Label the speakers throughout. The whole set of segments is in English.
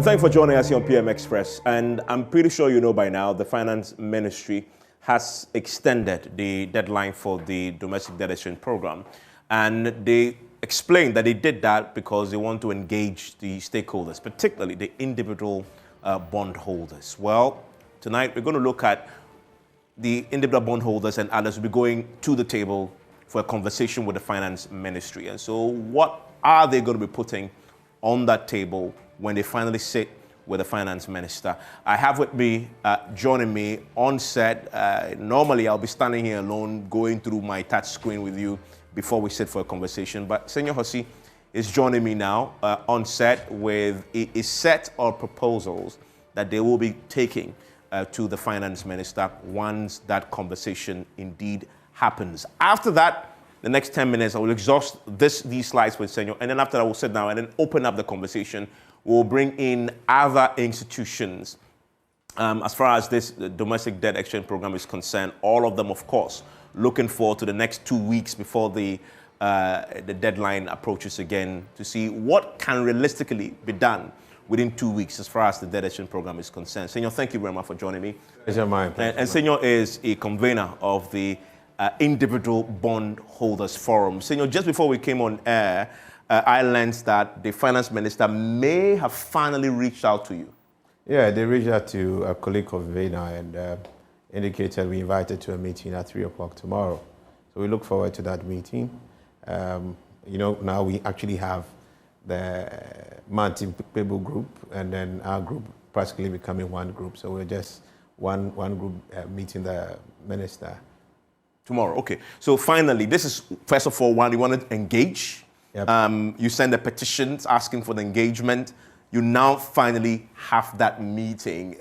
Speaker 1: And thank you for joining us here on PM Express. And I'm pretty sure you know by now the Finance Ministry has extended the deadline for the domestic debt exchange program. And they explained that they did that because they want to engage the stakeholders, particularly the individual bondholders. Well, tonight we're going to look at the individual bondholders and others will be going to the table for a conversation with the Finance Ministry. And so what are they going to be putting on that table when they finally sit with the Finance Minister? I have with me, joining me on set. Normally I'll be standing here alone going through my touch screen with you before we sit for a conversation. But Senior Hossi is joining me now on set with a set of proposals that they will be taking to the Finance Minister once that conversation indeed happens. After that, the next 10 minutes, I will exhaust these slides with Senor, and then after that, we'll sit down and then open up the conversation. We'll bring in other institutions. As far as this domestic debt exchange program is concerned, all of them, of course, looking forward to the next 2 weeks before the deadline approaches again to see what can realistically be done within 2 weeks as far as the debt exchange program is concerned. Senor, thank you very much for joining me.
Speaker 2: Pleasure, mine.
Speaker 1: And Senor is a convener of the Individual Bondholders Forum. Senor, just before we came on air, I learned that the Finance Minister may have finally reached out to you.
Speaker 2: Yeah, they reached out to a colleague of Kwabena and indicated we invited to a meeting at 3 o'clock tomorrow. So we look forward to that meeting. Now we actually have the mountain people group and then our group practically becoming one group. So we're just one group meeting the minister.
Speaker 1: Tomorrow, okay. So finally, this is, first of all, one, you want to engage. Yep. You send the petitions asking for the engagement. You now finally have that meeting.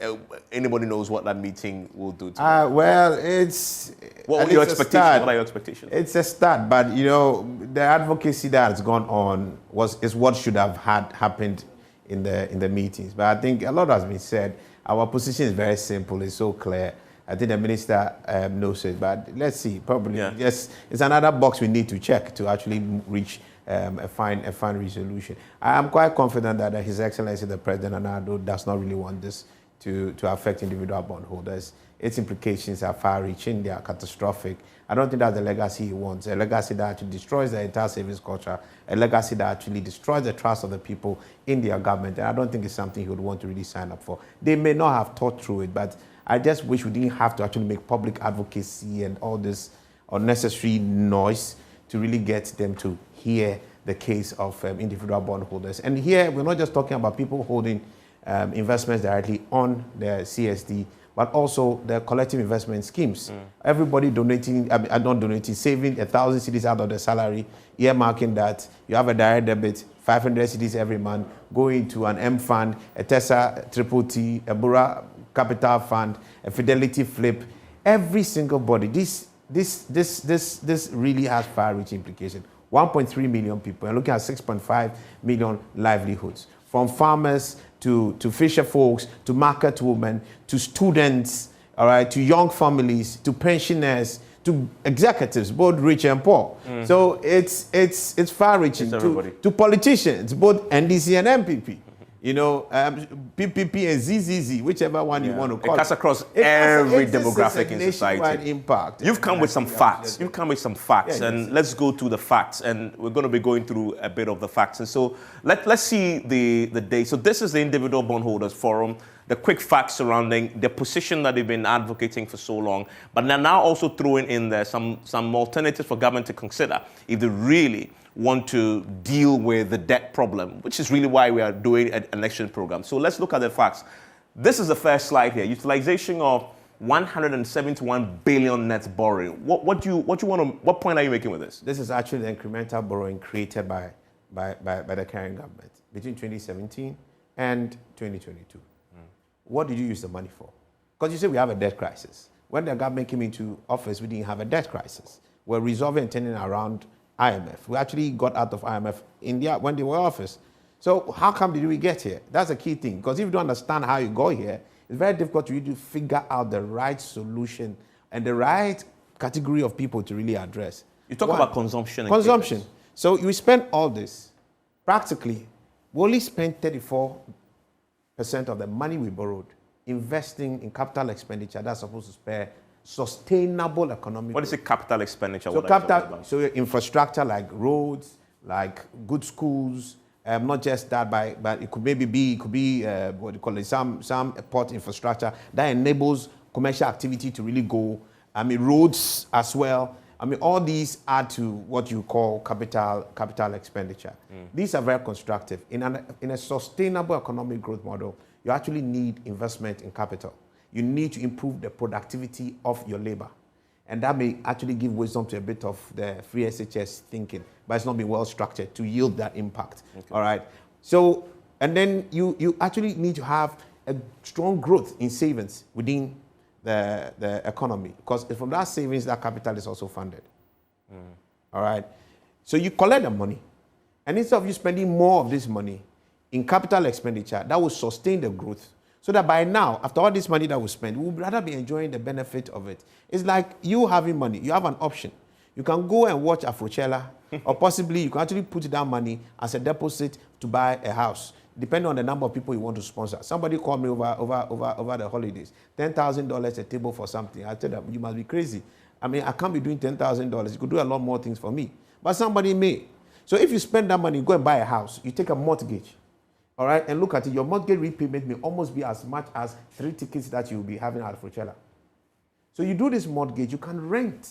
Speaker 1: Anybody knows what that meeting will do to you?
Speaker 2: Well, it's...
Speaker 1: What are your expectations? What are your expectations?
Speaker 2: It's a start, but, the advocacy that has gone on is what should have happened in the meetings. But I think a lot has been said. Our position is very simple. It's so clear. I think the minister knows it, but let's see. Probably, yes, it's another box we need to check to actually reach a fine resolution. I am quite confident that His Excellency the President Anado does not really want this to affect individual bondholders. Its implications are far-reaching; they are catastrophic. I don't think that's the legacy he wants. A legacy that actually destroys the entire savings culture, a legacy that actually destroys the trust of the people in their government. And I don't think it's something he would want to really sign up for. They may not have thought through it, but I just wish we didn't have to actually make public advocacy and all this unnecessary noise to really get them to hear the case of individual bondholders. And here, we're not just talking about people holding investments directly on the CSD, but also the collective investment schemes. Everybody donating, not donating, saving 1,000 cedis out of their salary, earmarking that you have a direct debit, 500 cedis every month, going to an M fund, a TESA, Triple T, a Bura Capital Fund, a Fidelity Flip. Every single body, this really has far-reaching implications. 1.3 million people, and looking at 6.5 million livelihoods, from farmers to fisher folks, to market women, to students, all right, to young families, to pensioners, to executives, both rich and poor. So it's far-reaching to politicians, both NDC and MPP. PPP and ZZZ, whichever one you want to call it.
Speaker 1: It cuts across every demographic in society.
Speaker 2: Impact.
Speaker 1: You've come with some facts. You've come with some facts, and let's go through the facts. And we're going to be going through a bit of the facts. And so let's see the day. So this is the Individual Bondholders Forum. The quick facts surrounding the position that they've been advocating for so long, but they're now also throwing in there some alternatives for government to consider if they really want to deal with the debt problem, which is really why we are doing an election program. So let's look at the facts. This is the first slide here. Utilization of 171 billion net borrowing. What point are you making with this?
Speaker 2: This is actually the incremental borrowing created by the current government between 2017 and 2022. What did you use the money for? Because you say we have a debt crisis. When the government came into office, we didn't have a debt crisis. We're resolving and turning around IMF. We actually got out of IMF India when they were in office. So how come did we get here? That's a key thing. Because if you don't understand how you got here, it's very difficult for you to figure out the right solution and the right category of people to really address.
Speaker 1: You talk about consumption.
Speaker 2: Consumption. So we spend all this. Practically, we only spent 34% of the money we borrowed, investing in capital expenditure that's supposed to spare sustainable economic
Speaker 1: What is
Speaker 2: growth.
Speaker 1: the capital expenditure?
Speaker 2: So capital, so infrastructure like roads, like good schools, not just that, but it could maybe be, what do you call it, some port infrastructure that enables commercial activity to really go. I mean, roads as well. I mean, all these add to what you call capital expenditure. These are very constructive. In a sustainable economic growth model, you actually need investment in capital. You need to improve the productivity of your labor. And that may actually give wisdom to a bit of the free SHS thinking, but it's not been well structured to yield that impact. Okay. All right. So, and then you actually need to have a strong growth in savings within the economy, because from that savings, that capital is also funded. All right. So you collect the money, and instead of you spending more of this money in capital expenditure, that will sustain the growth. So that by now, after all this money that we spend, we would rather be enjoying the benefit of it. It's like you having money. You have an option. You can go and watch Afrochella, or possibly you can actually put that money as a deposit to buy a house, depending on the number of people you want to sponsor. Somebody called me over the holidays, $10,000 a table for something. I told them, you must be crazy. I mean, I can't be doing $10,000. You could do a lot more things for me. But somebody may. So if you spend that money, go and buy a house, you take a mortgage. All right, and look at it. Your mortgage repayment may almost be as much as 3 tickets that you'll be having at Afrochella. So you do this mortgage, you can rent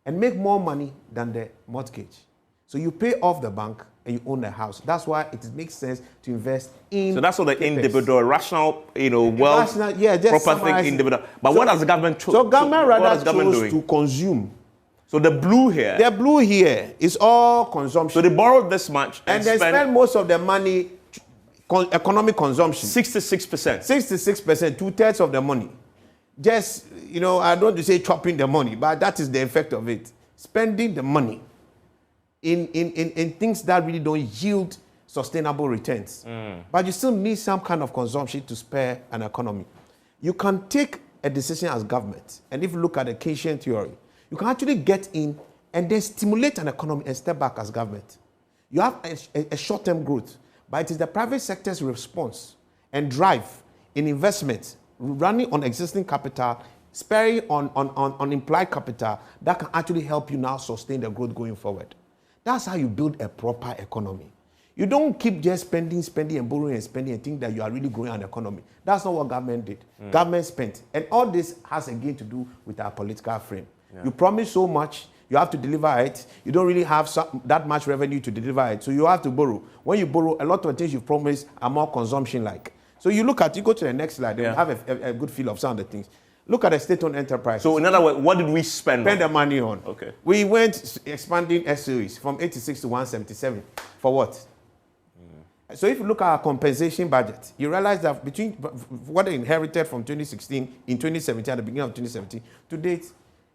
Speaker 2: and make more money than the mortgage. So you pay off the bank and you own the house. That's why it makes sense to invest in.
Speaker 1: So that's all the
Speaker 2: Capex.
Speaker 1: individual, rational, wealth, proper thing, individual. But so, what has the government chosen?
Speaker 2: So government rather chose to consume.
Speaker 1: So the blue here.
Speaker 2: The blue here is all consumption.
Speaker 1: So they borrowed this much
Speaker 2: and they spend most of the money. Economic consumption.
Speaker 1: 66%.
Speaker 2: 66%, 2/3 of the money. Just, I don't want to say chopping the money, but that is the effect of it. Spending the money in things that really don't yield sustainable returns. But you still need some kind of consumption to spare an economy. You can take a decision as government, and if you look at the Keynesian theory, you can actually get in and then stimulate an economy and step back as government. You have a short-term growth. But it is the private sector's response and drive in investment, running on existing capital, sparing on implied capital, that can actually help you now sustain the growth going forward. That's how you build a proper economy. You don't keep just spending and borrowing and spending and think that you are really growing an economy. That's not what government did. Government spent. And all this has again to do with our political frame. Yeah. You promise so much, you have to deliver it. You don't really have that much revenue to deliver it, so you have to borrow. When you borrow, a lot of things you promise are more consumption-like. So you go to the next slide, and you have a good feel of some of the things. Look at the state-owned enterprise.
Speaker 1: So in other words, what did we spend
Speaker 2: the money on?
Speaker 1: Okay.
Speaker 2: We went expanding SOEs from 86 to 177. For what? So if you look at our compensation budget, you realize that between what they inherited from 2016, in 2017, at the beginning of 2017, to date,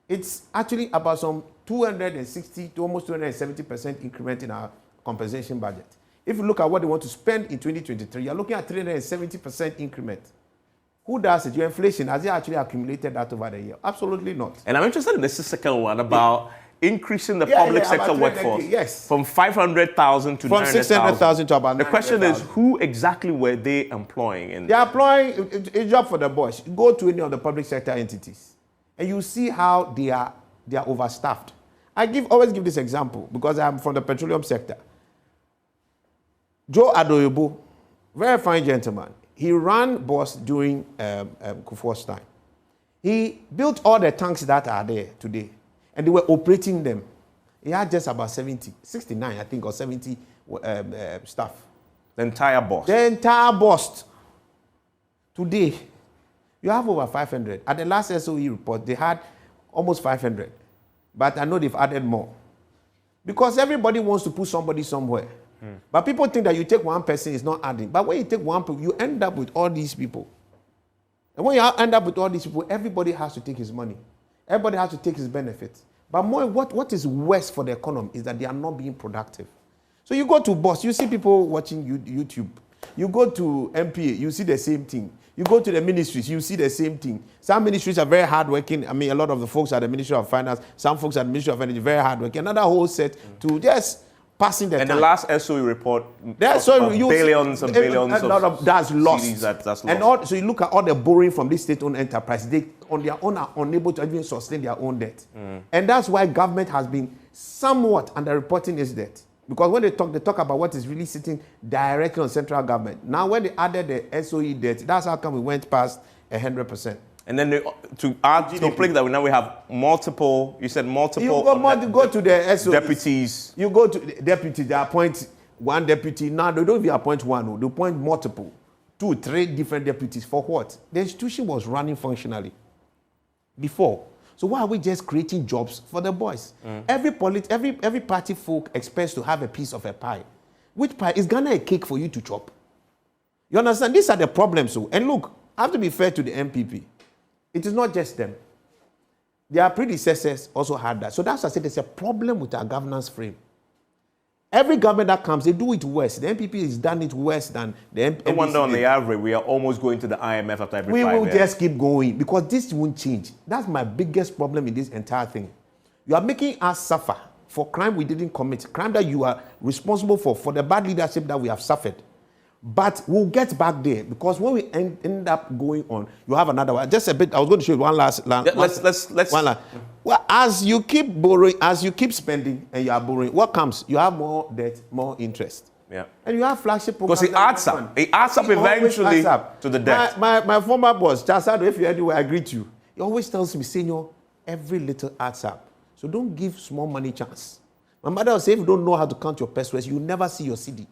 Speaker 2: it's actually about some 260 to almost 270% increment in our compensation budget. If you look at what they want to spend in 2023, you're looking at 370% increment. Who does it? Your inflation, has it actually accumulated that over the year? Absolutely not.
Speaker 1: And I'm interested in this second one about increasing the public sector workforce from 500,000 to 900,000. From
Speaker 2: 600,000 to about 900,000.
Speaker 1: The question is, who exactly were they employing?
Speaker 2: They're employing a job for the boys. Go to any of the public sector entities, and you see how they are overstaffed. I always give this example because I'm from the petroleum sector. Joe Adoyobo, very fine gentleman. He ran Boss during Kufuor's time. He built all the tanks that are there today, and they were operating them. He had just about 69, I think, or 70 staff.
Speaker 1: The entire Boss?
Speaker 2: The entire Boss. Today, you have over 500. At the last SOE report, they had almost 500. But I know they've added more. Because everybody wants to put somebody somewhere. But people think that you take one person, it's not adding. But when you take one person, you end up with all these people. And when you end up with all these people, everybody has to take his money. Everybody has to take his benefits. But more, what is worse for the economy is that they are not being productive. So you go to Boss, you see people watching YouTube. You go to MPA, you see the same thing. You go to the ministries, you see the same thing. Some ministries are very hardworking. I mean, a lot of the folks at the Ministry of Finance, some folks at the Ministry of Energy, very hardworking. Another whole set to just passing the time.
Speaker 1: And the last SOE report,
Speaker 2: so
Speaker 1: billions and billions
Speaker 2: a lot of that's lost.
Speaker 1: That's lost.
Speaker 2: And so you look at all the borrowing from this state-owned enterprise, they on their own are unable to even sustain their own debt. And that's why government has been somewhat underreporting its debt. Because when they talk about what is really sitting directly on central government. Now when they added the SOE debt, that's how come we went past 100%.
Speaker 1: And then to add to the that now we have multiple, you said multiple.
Speaker 2: You go to the SOE.
Speaker 1: Deputies.
Speaker 2: You go to the deputy, they appoint one deputy. Now they don't even appoint one, they appoint multiple. 2, 3 different deputies. For what? The institution was running functionally before. So why are we just creating jobs for the boys? Every party folk expects to have a piece of a pie. Which pie? Is Ghana a cake for you to chop? You understand? These are the problems. And look, I have to be fair to the MPP. It is not just them. Their predecessors also had that. So that's why I said there's a problem with our governance frame. Every government that comes, they do it worse. The MPP has done it worse than the MPP.
Speaker 1: No wonder on the average, we are almost going to the IMF after every 5 years.
Speaker 2: We will just keep going because this won't change. That's my biggest problem in this entire thing. You are making us suffer for crime we didn't commit, crime that you are responsible for the bad leadership that we have suffered. But we'll get back there because when we end up going on, you have another one. Just a bit. I was going to show you one last.
Speaker 1: Let's.
Speaker 2: One last. Well, as you keep borrowing, as you keep spending, and you are borrowing, what comes? You have more debt, more interest.
Speaker 1: Yeah.
Speaker 2: And you have flagship programs.
Speaker 1: Because it adds up. It adds up eventually to the debt.
Speaker 2: My former boss, Chasado, if you're anywhere, I greet you. He always tells me, Senior, every little adds up. So don't give small money chance. My mother will say, if you don't know how to count your pesos, you'll never see your CD.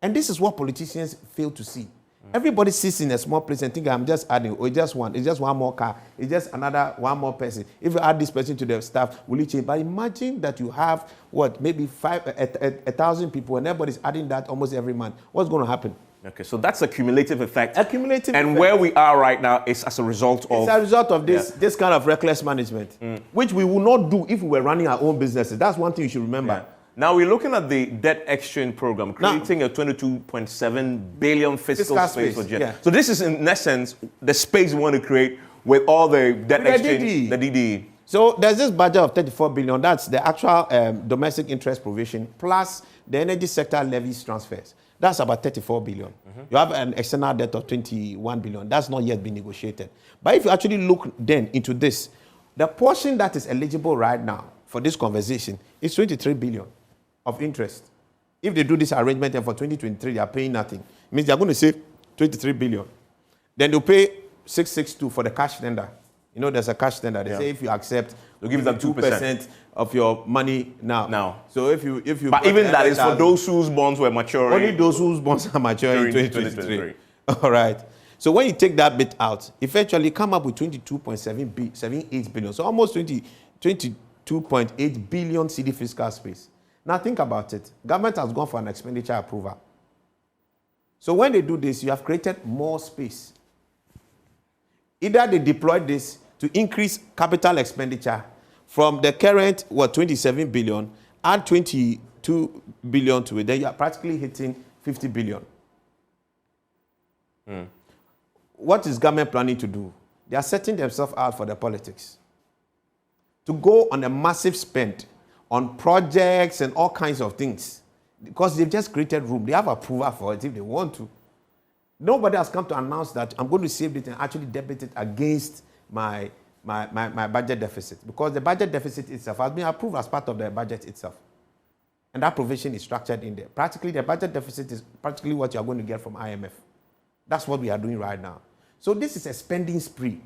Speaker 2: And this is what politicians fail to see. Everybody sits in a small place and think, I'm just adding, or it's just one more car, it's just one more person. If you add this person to the staff, will it change? But imagine that you have, maybe 1,000 people, and everybody's adding that almost every month. What's going to happen?
Speaker 1: Okay, so that's a cumulative effect.
Speaker 2: And
Speaker 1: where we are right now is as a result of...
Speaker 2: It's a result of this kind of reckless management, which we will not do if we were running our own businesses. That's one thing you should remember.
Speaker 1: Yeah. Now we're looking at the debt exchange program, creating a 22.7 billion fiscal space for debt. Yeah. So this is in essence the space we want to create with all the debt exchange, the DD.
Speaker 2: So there's this budget of 34 billion. That's the actual domestic interest provision plus the energy sector levies transfers. That's about 34 billion. You have an external debt of 21 billion. That's not yet been negotiated. But if you actually look then into this, the portion that is eligible right now for this conversation is 23 billion. Of interest. If they do this arrangement and for 2023, they are paying nothing. It means they are going to save 23 billion. Then they'll pay 662 for the cash tender. You know, there's a cash tender. They say if you accept,
Speaker 1: they'll give them 2%
Speaker 2: of your money now. So if you
Speaker 1: but even that is for those whose bonds were maturing.
Speaker 2: Only those whose bonds are maturing in 2023. All right. So when you take that bit out, eventually come up with 22.78 billion. So almost 22.8 billion CD fiscal space. Now think about it. Government has gone for an expenditure approval. So when they do this, you have created more space. Either they deploy this to increase capital expenditure from the current, 27 billion, add 22 billion to it, then you are practically hitting 50 billion. What is government planning to do? They are setting themselves out for the politics. To go on a massive spend on projects and all kinds of things. Because they've just created room. They have approval for it if they want to. Nobody has come to announce that I'm going to save it and actually debit it against my budget deficit. Because the budget deficit itself has been approved as part of the budget itself. And that provision is structured in there. Practically, the budget deficit is practically what you're going to get from IMF. That's what we are doing right now. So this is a spending spree.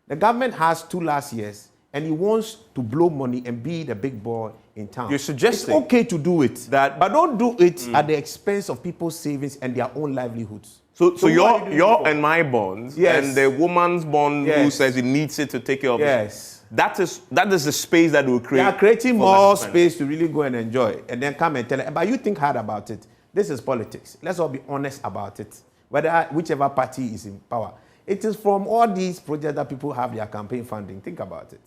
Speaker 2: The government has 2 last years, and he wants to blow money and be the big boy in town.
Speaker 1: You're suggesting
Speaker 2: it's okay to do it, but don't do it at the expense of people's savings and their own livelihoods.
Speaker 1: So your and my bonds, and the woman's bond who says he needs it to take care of it. That is the space that will create.
Speaker 2: They are creating more space to really go and enjoy, and then come and tell it. But you think hard about it. This is politics. Let's all be honest about it. Whichever party is in power. It is from all these projects that people have their campaign funding. Think about it.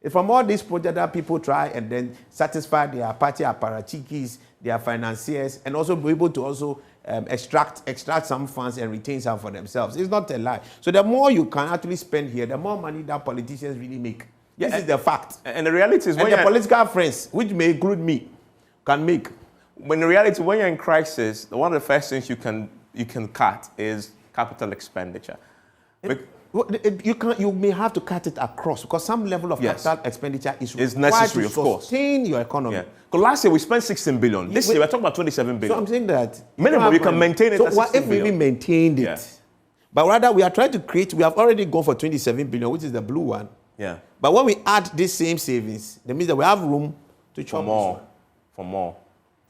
Speaker 2: It's from all these projects that people try and then satisfy their party apparatchiks, their financiers, and also be able to also extract some funds and retain some for themselves. It's not a lie. So the more you can actually spend here, the more money that politicians really make. This is the fact.
Speaker 1: And the reality is,
Speaker 2: when the political friends, which may include me, can make.
Speaker 1: when in reality, when you're in crisis, one of the first things you can cut is capital expenditure.
Speaker 2: You may have to cut it across because some level of capital expenditure is
Speaker 1: necessary,
Speaker 2: to
Speaker 1: of course,
Speaker 2: sustain your economy.
Speaker 1: Yeah. Because last year we spent 16 billion. This year we're talking about 27 billion.
Speaker 2: So I'm saying that
Speaker 1: minimum you can maintain it.
Speaker 2: So
Speaker 1: at
Speaker 2: what
Speaker 1: 16
Speaker 2: if we
Speaker 1: billion?
Speaker 2: maintained it?
Speaker 1: Yeah.
Speaker 2: But rather we are trying to create. We have already gone for 27 billion, which is the blue one.
Speaker 1: Yeah.
Speaker 2: But when we add this same savings, that means that we have room to chop
Speaker 1: more. For more.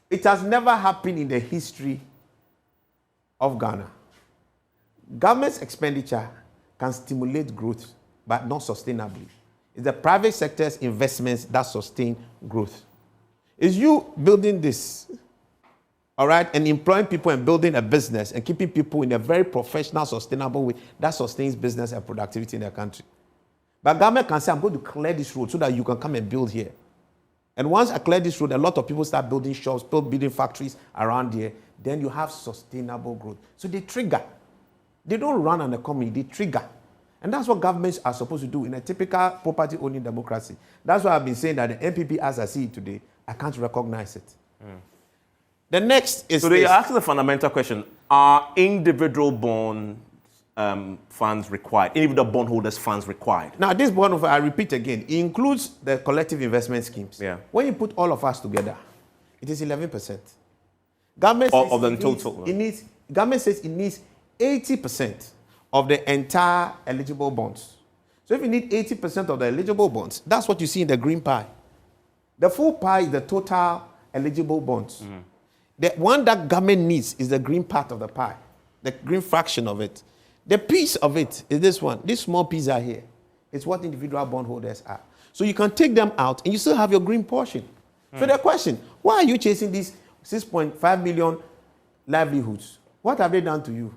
Speaker 2: It has never happened in the history of Ghana. Government's expenditure can stimulate growth, but not sustainably. It's the private sector's investments that sustain growth. It's you building this, all right, and employing people and building a business and keeping people in a very professional, sustainable way that sustains business and productivity in the country. But government can say, I'm going to clear this road so that you can come and build here. And once I clear this road, a lot of people start building shops, building factories around here. Then you have sustainable growth. So they trigger. They don't run an economy, they trigger. And that's what governments are supposed to do in a typical property-owning democracy. That's why I've been saying that the NPP, as I see it today, I can't recognize it. The next is...
Speaker 1: So they ask the fundamental question, are individual bond funds required? Individual bondholders funds required?
Speaker 2: Now, this bond, I repeat again, it includes the collective investment schemes.
Speaker 1: Yeah.
Speaker 2: When you put all of us together, it is 11%. Government
Speaker 1: of the total.
Speaker 2: Government says it needs 80% of the entire eligible bonds. So if you need 80% of the eligible bonds, that's what you see in the green pie. The full pie is the total eligible bonds. The one that government needs is the green part of the pie, the green fraction of it. The piece of it is this one. This small piece are here. It's what individual bondholders are. So you can take them out and you still have your green portion. So the question, why are you chasing these 6.5 million livelihoods? What have they done to you?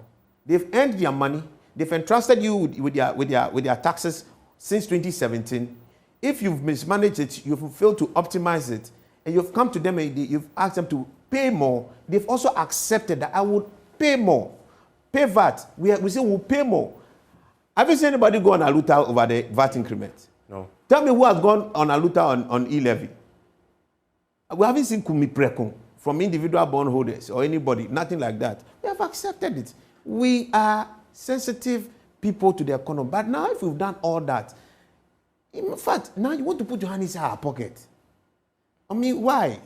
Speaker 2: They've earned their money. They've entrusted you with their taxes since 2017. If you've mismanaged it, you've failed to optimize it, and you've come to them and you've asked them to pay more, they've also accepted that I would pay more. Pay VAT. We say we'll pay more. Have you seen anybody go on a aluta over the VAT increment?
Speaker 1: No.
Speaker 2: Tell me who has gone on a aluta on e-levy. We haven't seen Kumi Prekon from individual bondholders or anybody, nothing like that. We have accepted it. We are sensitive people to the economy. But now if we've done all that, in fact, now you want to put your hand inside our pocket. I mean, why?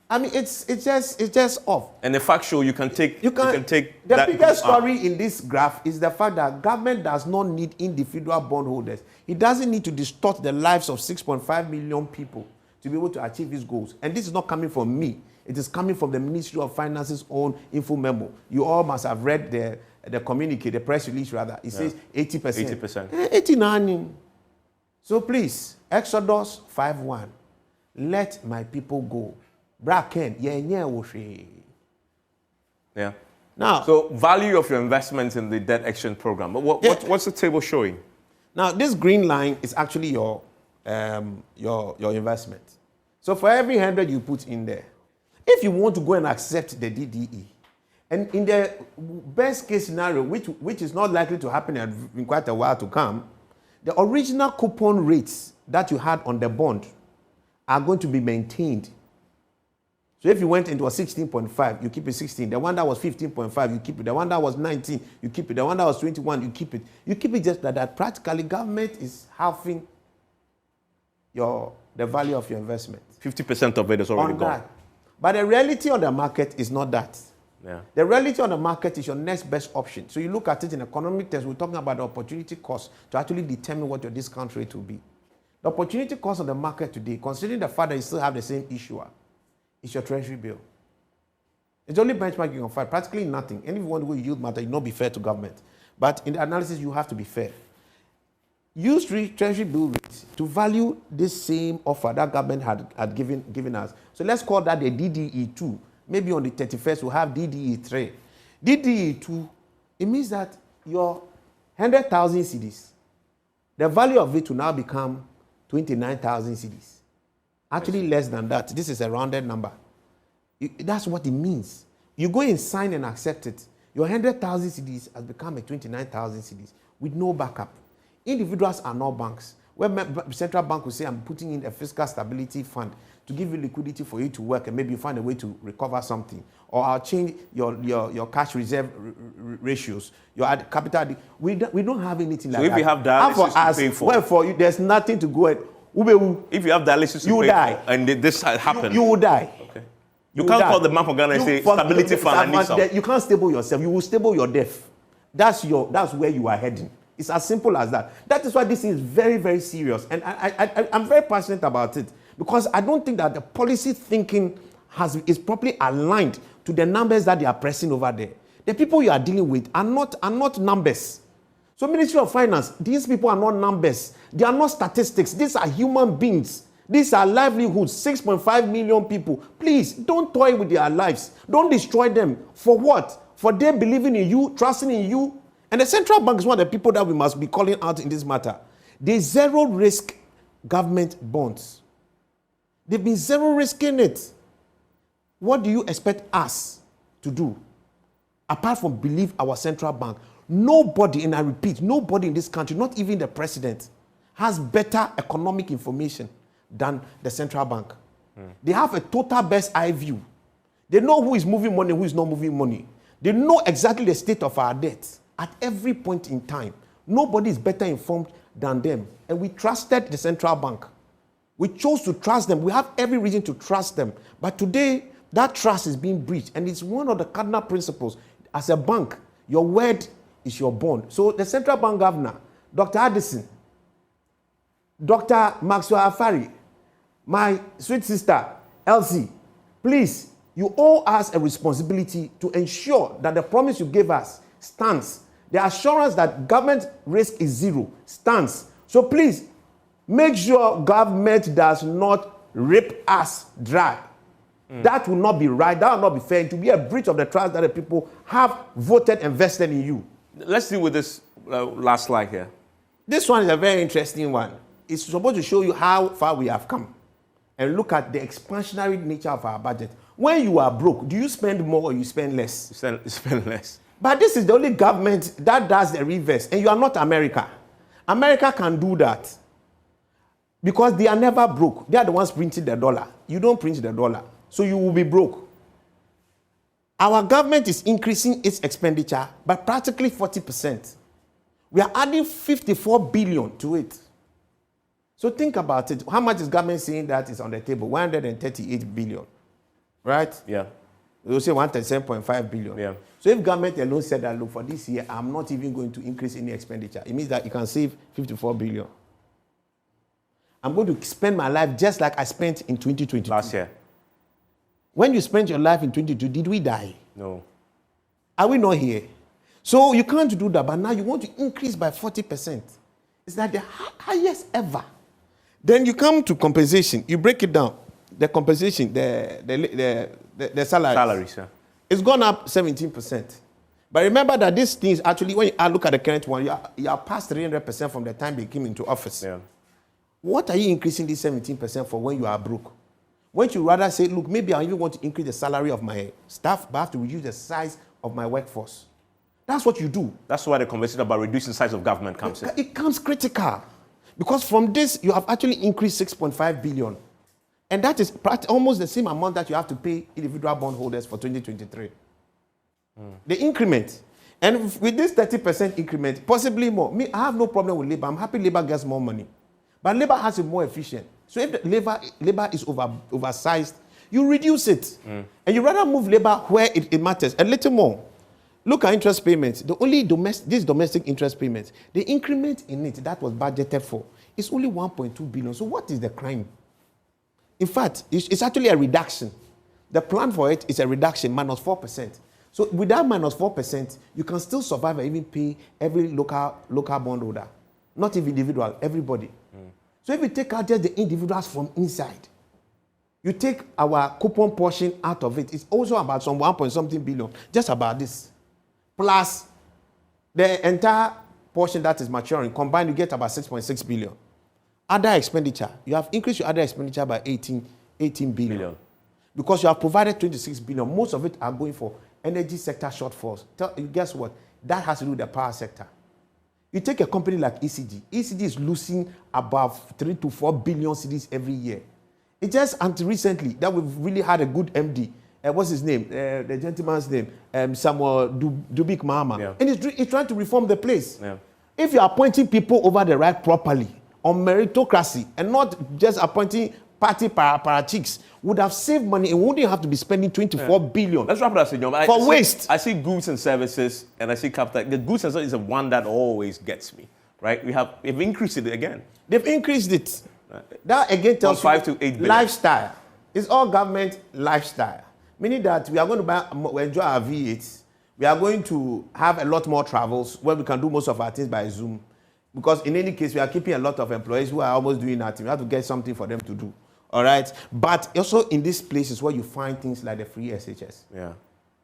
Speaker 2: I mean, it's just off.
Speaker 1: And the factual, you can take
Speaker 2: The biggest story in this graph is the fact that government does not need individual bondholders. It doesn't need to distort the lives of 6.5 million people to be able to achieve its goals. And this is not coming from me. It is coming from the Ministry of Finance's own info memo. You all must have read the communique, the press release rather. It says 80%.
Speaker 1: 80%.
Speaker 2: 89. So please, Exodus 5:1. Let my people go. Braken,
Speaker 1: yeah.
Speaker 2: Now,
Speaker 1: so value of your investments in the debt exchange program. But what's the table showing?
Speaker 2: Now, this green line is actually your investment. So for every 100 you put in there, if you want to go and accept the DDE, and in the best case scenario, which is not likely to happen in quite a while to come, the original coupon rates that you had on the bond are going to be maintained. So if you went into a 16.5, you keep it 16. The one that was 15.5, you keep it. The one that was 19, you keep it. The one that was 21, you keep it. You keep it just that practically government is halving the value of your investment.
Speaker 1: 50% of it is already gone.
Speaker 2: But the reality on the market is not that.
Speaker 1: Yeah.
Speaker 2: The reality on the market is your next best option. So you look at it in economic terms, we're talking about the opportunity cost to actually determine what your discount rate will be. The opportunity cost on the market today, considering the fact that you still have the same issuer, is your treasury bill. It's only benchmarking on 5, practically nothing. And if you want to go yield matter, you not be fair to government. But in the analysis, you have to be fair. Use treasury bill rates to value this same offer that government had given us. So let's call that the DDE2. Maybe on the 31st, we'll have DDE3. DDE2, it means that your 100,000 cedis, the value of it will now become 29,000 cedis. Actually less than that. This is a rounded number. That's what it means. You go and sign and accept it. Your 100,000 cedis has become a 29,000 cedis with no backup. Individuals are not banks. Where central bank will say, I'm putting in a fiscal stability fund to give you liquidity for you to work, and maybe you find a way to recover something. Or I'll change your cash reserve ratios, your capital. We don't have anything like that.
Speaker 1: So if you have dialysis to pay for.
Speaker 2: Well, for you, there's nothing to go at.
Speaker 1: If you have dialysis to pay
Speaker 2: die.
Speaker 1: for, and this happens.
Speaker 2: You will die.
Speaker 1: Okay. You can't call the Bank of Ghana and say, stability fund, I need some.
Speaker 2: You can't stable yourself. You will stable your death. That's where you are heading. It's as simple as that. That is why this is very, very serious. And I'm very passionate about it, because I don't think that the policy thinking is properly aligned to the numbers that they are pressing over there. The people you are dealing with are not numbers. So Ministry of Finance, these people are not numbers. They are not statistics. These are human beings. These are livelihoods, 6.5 million people. Please, don't toy with their lives. Don't destroy them. For what? For them believing in you, trusting in you. And the central bank is one of the people that we must be calling out in this matter. They zero risk government bonds. They've been zero risk in it. What do you expect us to do? Apart from believe our central bank. Nobody, and I repeat, nobody in this country, not even the president, has better economic information than the central bank. They have a total best eye view. They know who is moving money, who is not moving money. They know exactly the state of our debt at every point in time. Nobody is better informed than them. And we trusted the central bank. We chose to trust them. We have every reason to trust them. But today, that trust is being breached. And it's one of the cardinal principles. As a bank, your word is your bond. So the central bank governor, Dr. Addison, Dr. Maxwell Afari, my sweet sister, Elsie, please, you owe us a responsibility to ensure that the promise you gave us stands. The assurance that government risk is zero stands. So please, make sure government does not rip us dry. That will not be right. That will not be fair. It will be a breach of the trust that the people have voted and vested in you.
Speaker 1: Let's deal with this last slide here.
Speaker 2: This one is a very interesting one. It's supposed to show you how far we have come. And look at the expansionary nature of our budget. When you are broke, do you spend more or you spend less?
Speaker 1: You spend less.
Speaker 2: But this is the only government that does the reverse. And you are not America. America can do that. Because they are never broke. They are the ones printing the dollar. You don't print the dollar. So you will be broke. Our government is increasing its expenditure by practically 40%. We are adding 54 billion to it. So think about it. How much is government saying that is on the table? 138 billion. Right?
Speaker 1: Yeah.
Speaker 2: They'll say 137.5 billion.
Speaker 1: Yeah.
Speaker 2: So if government alone said that, look, for this year, I'm not even going to increase any expenditure, it means that you can save 54 billion. I'm going to spend my life just like I spent in 2022.
Speaker 1: Last year.
Speaker 2: When you spent your life in 2022, did we die?
Speaker 1: No.
Speaker 2: Are we not here? So you can't do that, but now you want to increase by 40%. It's like the highest ever. Then you come to compensation. You break it down. The compensation, the salaries.
Speaker 1: Salaries, yeah.
Speaker 2: It's gone up 17%. But remember that these things actually, when you look at the current one, you are past 300% from the time they came into office.
Speaker 1: Yeah.
Speaker 2: What are you increasing this 17% for when you are broke? Won't you rather say, look, maybe I even want to increase the salary of my staff, but I have to reduce the size of my workforce? That's what you do.
Speaker 1: That's why the conversation about reducing the size of government comes in.
Speaker 2: It comes critical. Because from this, you have actually increased 6.5 billion. And that is almost the same amount that you have to pay individual bondholders for 2023. The increment. And with this 30% increment, possibly more. Me, I have no problem with labor. I'm happy labor gets more money. But labor has it more efficient. So if the labor is oversized, you reduce it. And you rather move labor where it matters a little more. Look at interest payments. The only these domestic interest payments, the increment in it that was budgeted for is only 1.2 billion. So what is the crime? In fact, it's actually a reduction. The plan for it is a reduction, minus 4%. So with that minus 4%, you can still survive and even pay every local bondholder. Not even individual, everybody. So if you take out just the individuals from inside, you take our coupon portion out of it, it's also about some 1.something billion, just about this. Plus the entire portion that is maturing, combined you get about 6.6 billion. Other expenditure, you have increased your other expenditure by 18 billion. Because you have provided 26 billion. Most of it are going for energy sector shortfalls. Guess what? That has to do with the power sector. You take a company like ECG. ECG is losing about 3 to 4 billion cedis every year. It's just until recently that we've really had a good MD. What's his name? The gentleman's name? Samuel Dubik Mahama.
Speaker 1: Yeah.
Speaker 2: And he's trying to reform the place.
Speaker 1: Yeah.
Speaker 2: If you're appointing people over the right properly, on meritocracy, and not just appointing party para chicks, would have saved money and wouldn't have to be spending 24 billion.
Speaker 1: Let's wrap it up, Senor.
Speaker 2: For waste.
Speaker 1: I see goods and services, and I see capital. The goods and services is the one that always gets me, right? We've increased it again.
Speaker 2: They've increased it. That again tells
Speaker 1: From 5
Speaker 2: you
Speaker 1: to 8 billion.
Speaker 2: lifestyle. It's all government lifestyle. Meaning that we are going to enjoy our V8s. We are going to have a lot more travels where we can do most of our things by Zoom. Because in any case, we are keeping a lot of employees who are almost doing nothing. We have to get something for them to do. All right? But also in these places where you find things like the free SHS.
Speaker 1: Yeah.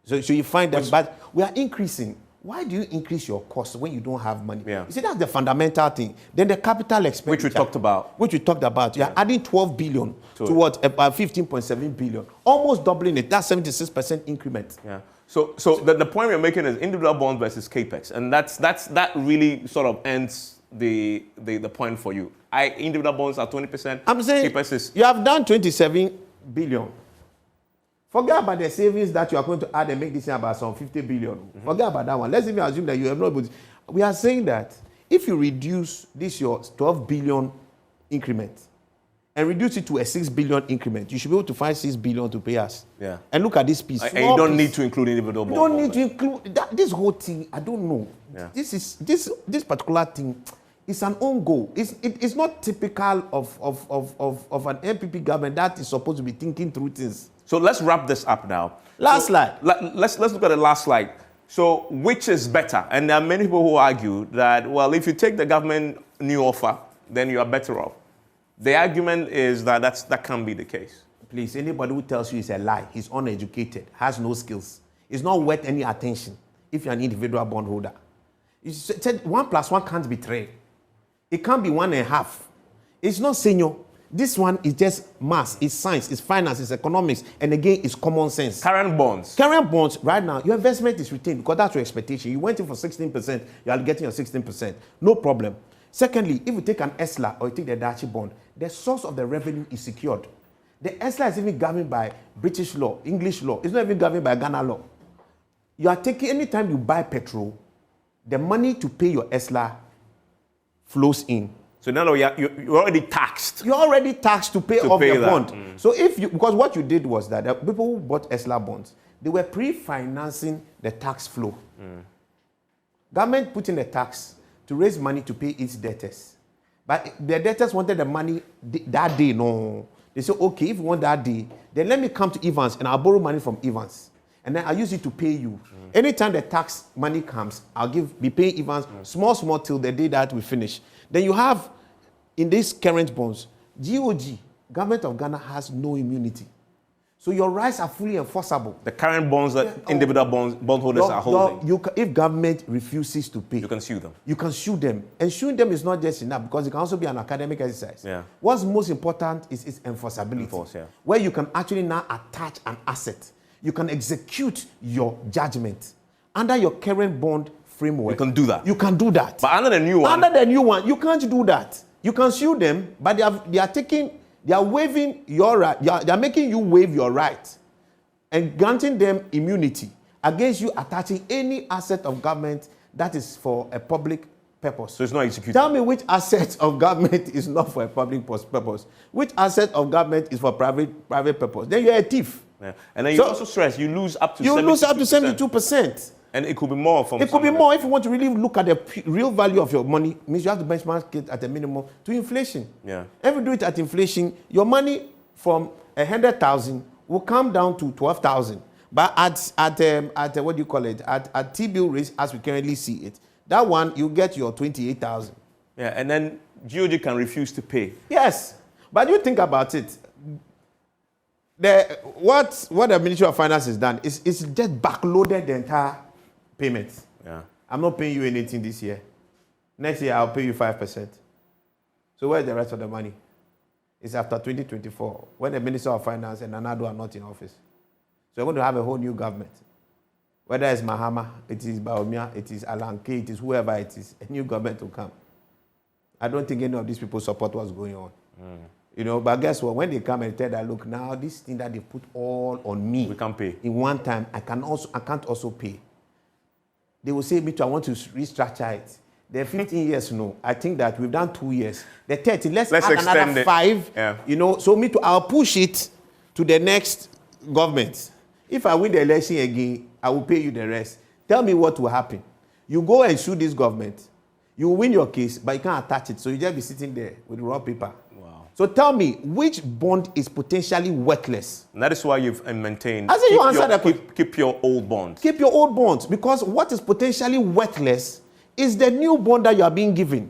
Speaker 2: So you find them, but we are increasing. Why do you increase your costs when you don't have money?
Speaker 1: Yeah.
Speaker 2: You see, that's the fundamental thing. Then the capital expenditure.
Speaker 1: Which we talked about.
Speaker 2: You're adding 12 billion to what? About 15.7 billion. Almost doubling it. That's 76% increment.
Speaker 1: Yeah. So the point we're making is individual bonds versus Capex. And that really sort of ends the point for you. Individual bonds are 20%.
Speaker 2: I'm saying
Speaker 1: Capex is...
Speaker 2: you have done 27 billion. Forget about the savings that you are going to add and make this year about some 50 billion. Mm-hmm. Forget about that one. Let's even assume that you have not. We are saying that if you reduce this your 12 billion increment and reduce it to a 6 billion increment, you should be able to find 6 billion to pay us.
Speaker 1: Yeah.
Speaker 2: And look at this piece.
Speaker 1: And you don't need to include individual bonds.
Speaker 2: You don't need to include that. This whole thing. I don't know.
Speaker 1: Yeah.
Speaker 2: This particular thing. It's an own goal. It's not typical of an MPP government that is supposed to be thinking through things.
Speaker 1: So let's wrap this up now.
Speaker 2: Last slide.
Speaker 1: Let's look at the last slide. So which is better? And there are many people who argue that, well, if you take the government new offer, then you are better off. The argument is that that can't be the case.
Speaker 2: Please, anybody who tells you it's a lie, he's uneducated, has no skills, is not worth any attention if you're an individual bondholder. You said 1 + 1 can't be 3. It can't be 1.5. It's not senior. This one is just maths, it's science, it's finance, it's economics, and again, it's common sense.
Speaker 1: Current bonds, right now, your investment is retained because that's your expectation. You went in for 16%, you are getting your 16%. No problem. Secondly, if you take an ESLA or you take the Dachi bond, the source of the revenue is secured. The ESLA is even governed by British law, English law. It's not even governed by Ghana law. You are taking, anytime you buy petrol, the money to pay your ESLA flows in. So now you're already taxed. You're already taxed to pay off the bond. Mm. So because what you did was that the people who bought ESLA bonds, they were pre-financing the tax flow. Mm. Government put in the tax to raise money to pay its debtors. But the debtors wanted the money that day. No. They said, okay, if you want that day, then let me come to Evans and I'll borrow money from Evans. And then I'll use it to pay you. Mm. Anytime the tax money comes, I'll be paying Evans small till the day that we finish. Then you have, in these current bonds, GOG, Government of Ghana has no immunity. So your rights are fully enforceable. The current bonds that individual bondholders are holding. If government refuses to pay, you can sue them. You can sue them. And suing them is not just enough because it can also be an academic exercise. Yeah. What's most important is its enforceability. Where you can actually now attach an asset. You can execute your judgment. Under your current bond framework. You can do that. You can do that. But under the new one, you can't do that. You can sue them, but they are waiving your right. They are making you waive your right and granting them immunity against you attaching any asset of government that is for a public purpose. So it's not executed. Tell me which asset of government is not for a public purpose. Which asset of government is for private purpose? Then you're a thief. Yeah. And then you also stress you lose up to 72%. And it could be more from it could be more if you want to really look at the real value of your money. Means you have to benchmark it at a minimum to inflation. Yeah. If you do it at inflation, your money from 100,000 will come down to 12,000. But at what do you call it? At T-bill rates as we currently see it, that one you get your 28,000. Yeah. And then GOG can refuse to pay. Yes. But you think about it. What the Ministry of Finance has done is just backloaded the entire payment. Yeah. I'm not paying you anything this year. Next year, I'll pay you 5%. So where's the rest of the money? It's after 2024, when the Minister of Finance and Nanado are not in office. So we're going to have a whole new government. Whether it's Mahama, it is Baumia, it is Alan K, it is whoever it is, a new government will come. I don't think any of these people support what's going on. Mm.
Speaker 2: You know, but guess what? When they come and tell that, look, now this thing that they put all on me,
Speaker 1: we can't pay
Speaker 2: in one time. I can't also pay. They will say, me too, I want to restructure it. They're 15 years, no. I think that we've done 2 years. The 30, let's add another 5.
Speaker 1: Yeah.
Speaker 2: You know, so me too, I'll push it to the next government. If I win the election again, I will pay you the rest. Tell me what will happen. You go and sue this government. You win your case, but you can't attach it. So you just be sitting there with raw paper.
Speaker 1: Wow.
Speaker 2: So tell me, which bond is potentially worthless?
Speaker 1: And that is why you've maintained.
Speaker 2: I say you answer that question.
Speaker 1: Keep your old bonds.
Speaker 2: Keep your old bonds, because what is potentially worthless is the new bond that you are being given.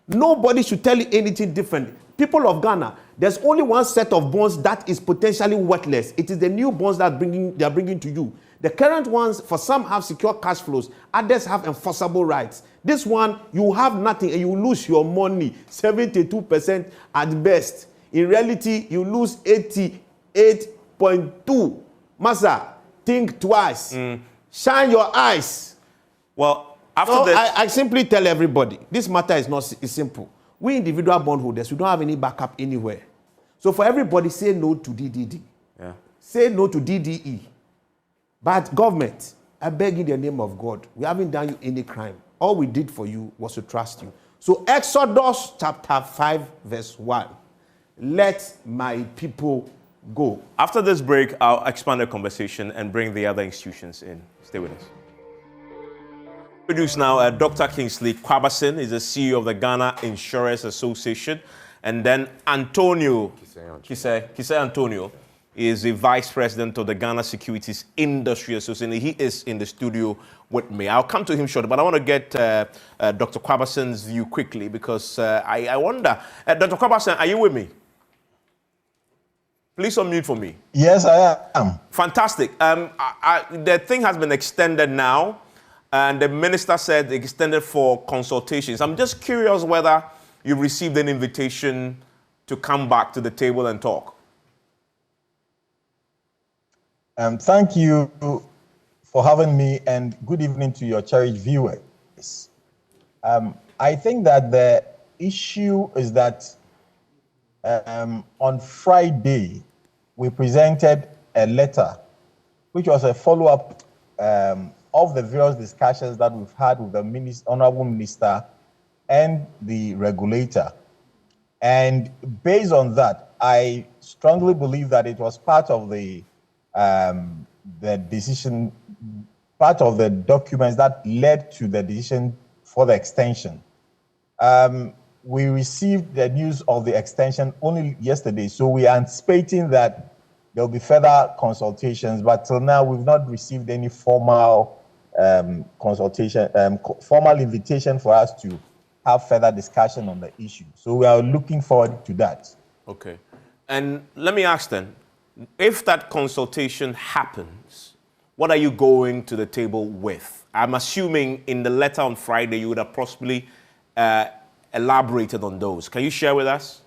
Speaker 2: Nobody should tell you anything different. People of Ghana, there's only one set of bonds that is potentially worthless. It is the new bonds that they are bringing to you. The current ones, for some have secure cash flows, others have enforceable rights. This one, you have nothing and you lose your money, 72% at best. In reality, you lose 88.2. Massa, think twice. Shine your eyes.
Speaker 1: Well, after this,
Speaker 2: I simply tell everybody, this matter is simple. We individual bondholders, we don't have any backup anywhere. So for everybody, say no to DDD.
Speaker 1: Yeah.
Speaker 2: Say no to DDE. But government, I beg in the name of God, we haven't done you any crime. All we did for you was to trust you. So Exodus chapter 5 verse 1. Let my people go.
Speaker 1: After this break, I'll expand the conversation and bring the other institutions in. Stay with us. Introduce now Dr. Kingsley Kwabena is the CEO of the Ghana Insurance Association. And then Antonio, Kise Antonio, is the Vice President of the Ghana Securities Industry Association. He is in the studio with me. I'll come to him shortly, but I want to get Dr. Kwabena's view quickly because I wonder, Dr. Kwabena, are you with me? Please unmute for me.
Speaker 3: Yes, I am.
Speaker 1: Fantastic. The thing has been extended now, and the minister said extended for consultations. I'm just curious whether you've received an invitation to come back to the table and talk.
Speaker 3: Thank you for having me, and good evening to your cherished viewers. I think that the issue is that on Friday, we presented a letter, which was a follow-up of the various discussions that we've had with the Honorable Minister and the regulator. And based on that, I strongly believe that it was part of the decision, part of the documents that led to the decision for the extension. We received the news of the extension only yesterday, so we are anticipating that there will be further consultations, but till now we've not received any formal formal invitation for us to have further discussion on the issue. So we are looking forward to that.
Speaker 1: Okay. And let me ask then, if that consultation happens, what are you going to the table with? I'm assuming in the letter on Friday you would have possibly elaborated on those. Can you share with us?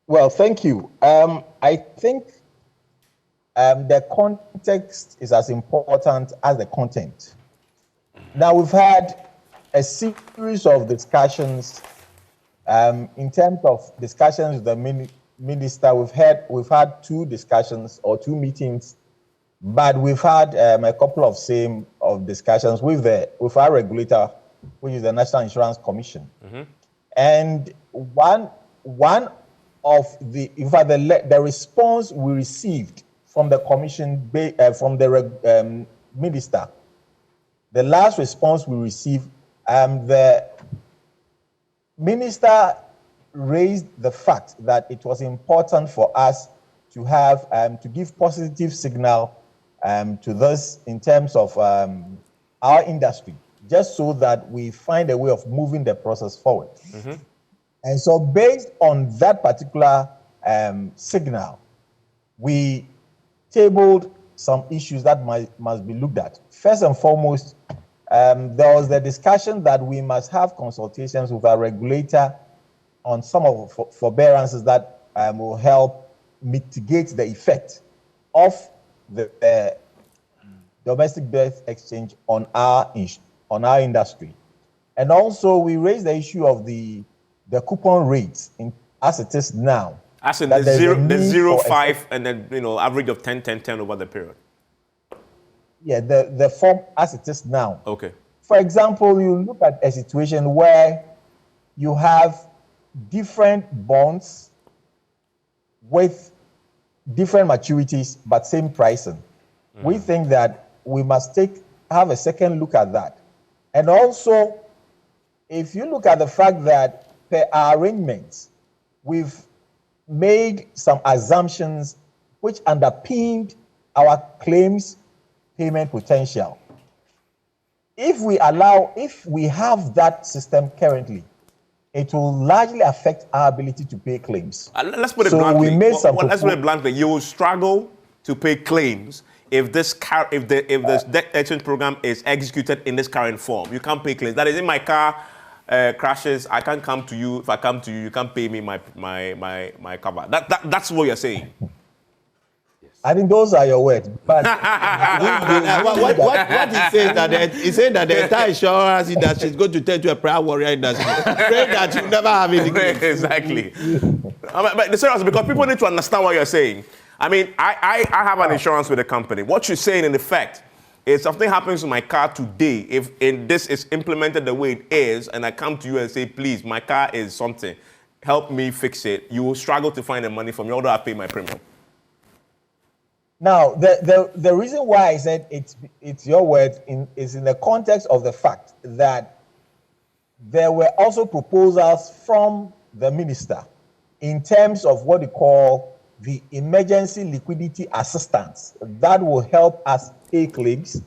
Speaker 3: Well, thank you. I think the context is as important as the content. Now, we've had a series of discussions in terms of discussions with the minister. We've had 2 discussions or 2 meetings, but we've had a couple of discussions with our regulator, which is the National Insurance Commission. Mm-hmm. And one of the response we received from the commission, from the minister, the last response we received, the minister raised the fact that it was important for us to have to give positive signal to this in terms of our industry, just so that we find a way of moving the process forward. Mm-hmm. And so based on that particular signal, we tabled some issues that must be looked at. First and foremost, there was the discussion that we must have consultations with our regulator on some of the forbearances that will help mitigate the effect of the domestic debt exchange on our industry. And also we raised the issue of the coupon rates as it is now.
Speaker 1: As in
Speaker 3: that
Speaker 1: the
Speaker 3: there's a need for
Speaker 1: 5 and then, average of 10, 10, 10 over the period.
Speaker 3: Yeah, the form as it is now.
Speaker 1: Okay.
Speaker 3: For example, you look at a situation where you have different bonds with different maturities but same pricing. We think that we must have a second look at that. And also, if you look at the fact that per our arrangements, we've made some assumptions which underpinned our claims payment potential. If we have that system currently, it will largely affect our ability to pay claims.
Speaker 1: Let's put it
Speaker 3: So
Speaker 1: bluntly.
Speaker 3: we made
Speaker 1: Let's put it bluntly. You will struggle to pay claims if this debt exchange program is executed in this current form. You can't pay claims. That is, in my car crashes, I can't come to you. If I come to you, you can't pay me my cover. That's what you're saying.
Speaker 3: I think those are your words. But
Speaker 2: what he says that the entire insurance industry is going to turn to a prayer warrior industry. Pray that you never have any claims.
Speaker 1: Exactly. But the serious, because people need to understand what you're saying. I mean, I have an insurance with a company. What you're saying, in effect, is something happens to my car today. If this is implemented the way it is, and I come to you and say, please, my car is something, help me fix it, you will struggle to find the money from me, although I pay my premium.
Speaker 3: Now, the reason why I said it's your word is in the context of the fact that there were also proposals from the minister in terms of what they call the emergency liquidity assistance that will help us pay claims,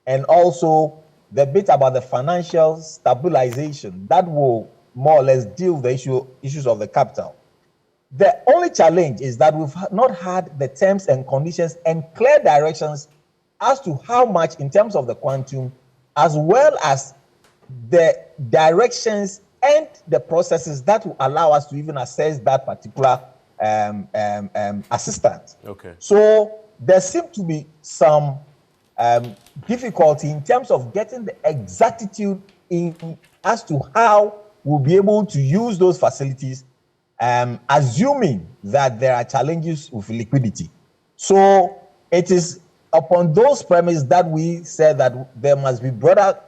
Speaker 3: and also the bit about the financial stabilization that will more or less deal with the issues of the capital. The only challenge is that we've not had the terms and conditions and clear directions as to how much in terms of the quantum, as well as the directions and the processes that will allow us to even assess that particular assistance.
Speaker 1: Okay.
Speaker 3: So there seems to be some difficulty in terms of getting the exactitude as to how we'll be able to use those facilities, assuming that there are challenges with liquidity. So it is upon those premises that we said that there must be broader